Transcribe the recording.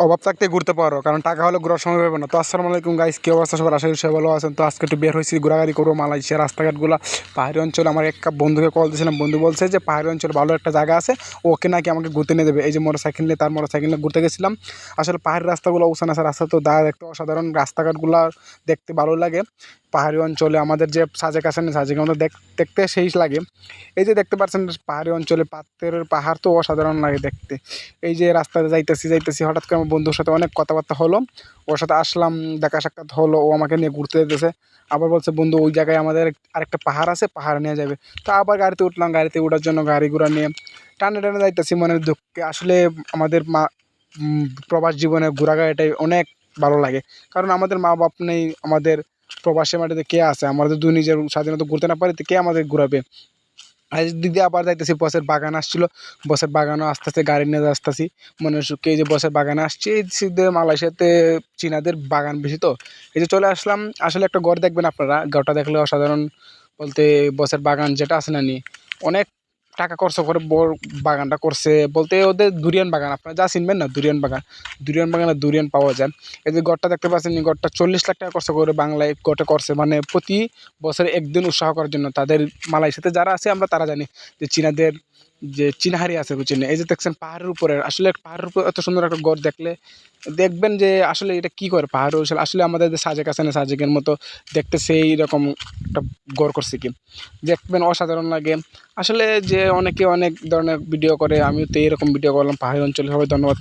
অভাব থাকতে ঘুরতে পারো, কারণ টাকা হলে ঘোরার সময় পাবে না। তো আসসালামু আলাইকুম গাইস, কি অবস্থা সবার? আশা করি সবাই ভালো আছেন। তো আজকে একটু বের হয়েছি, ঘোরাঘুরি করবো মালয়েশিয়া রাস্তাঘাটগুলো, পাহাড়ি অঞ্চলে। আমার এক বন্ধুকে কল দিয়েছিলাম, বন্ধু বলছে যে পাহাড়ি অঞ্চলে ভালো একটা জায়গা আছে, ওকে নাকি আমাকে ঘুরতে নিয়ে দেবে। এই যে মোটরসাইকেল নিয়ে, তার মোটরসাইকেল নিয়ে ঘুরতে গেছিলাম। আসলে পাহাড়ি রাস্তাগুলো, উসান আসা রাস্তা তো দেখতে অসাধারণ, রাস্তাঘাটগুলো দেখতে ভালো লাগে। পাহাড়ি অঞ্চলে আমাদের যে সাজেক আছে না, সাজেকের মধ্যে দেখতে সেই লাগে। এই যে দেখতে পাচ্ছেন পাহাড়ি অঞ্চলে পাত্রের পাহাড় তো অসাধারণ লাগে দেখতে। এই যে রাস্তাতে যাইতেছি হঠাৎ করে আমার বন্ধুর সাথে অনেক কথাবার্তা হলো, ওর সাথে আসলাম, দেখা সাক্ষাৎ হলো, ও আমাকে নিয়ে ঘুরতে যেতেছে। আবার বলছে বন্ধু ওই জায়গায় আমাদের আরেকটা পাহাড় আছে, পাহাড় নিয়ে যাবে। তো আবার গাড়িতে উঠলাম, গাড়িতে ওঠার জন্য গাড়ি ঘোড়া নিয়ে টানে টানে যাইতেছি মনের দুঃখে। আসলে আমাদের প্রবাস জীবনে ঘোরাঘুরিটাই অনেক ভালো লাগে, কারণ আমাদের মা বাপ নেই, আমাদের প্রবাসের মাটিতে কে আছে? আমাদের যদি নিজের স্বাধীনতা ঘুরতে না পারি তো কে আমাদের ঘুরাবে? আর দিক দিয়ে আবার যাইতেছি, বসের বাগান আসছিল, বসের বাগানও আস্তে আস্তে গাড়ি নিয়ে আসতেছি মনের সুখে। এই যে বসের বাগানে আসছি, এই সিদ্ধে মালয়েশিয়াতে চীনাদের বাগান বেশি, তো এই যে চলে আসলাম। আসলে একটা গড় দেখবেন আপনারা, গড়টা দেখলে অসাধারণ। বলতে বসের বাগান যেটা আছে না নি, অনেক টাকা খরচ করে বড় বাগানটা করছে। বলতে ওদের দুরিয়ান বাগান, আপনারা যা চিনবেন না, দুরিয়ান বাগান, দুরিয়ান বাগানে দুরিয়ান পাওয়া যায়। এই যে গড়টা দেখতে পাচ্ছেন, এই গড়টা 40 লাখ টাকা খরচ করে বাংলায় গড়টা করছে, মানে প্রতি বছরে একদিন উৎসাহ করার জন্য। তাদের মালয়েশিয়াতে যারা আছে আমরা তারা জানি যে চীনাদের যে চিনাহারি আছে বুঝছেন। এই যে দেখছেন পাহাড়ের উপরে, আসলে পাহাড়ের উপরে এত সুন্দর একটা গড় দেখলে দেখবেন যে আসলে এটা কী করে পাহাড়। আসলে আমাদের যে সাজেক আছে না, সাজেকের মতো দেখতে সেই রকম একটা গড় করছে কি, দেখবেন অসাধারণ লাগে। আসলে যে অনেকে অনেক ধরনের ভিডিও করে, আমিও তো এরকম ভিডিও করলাম পাহাড়ি অঞ্চলে। সবাই ধন্যবাদ।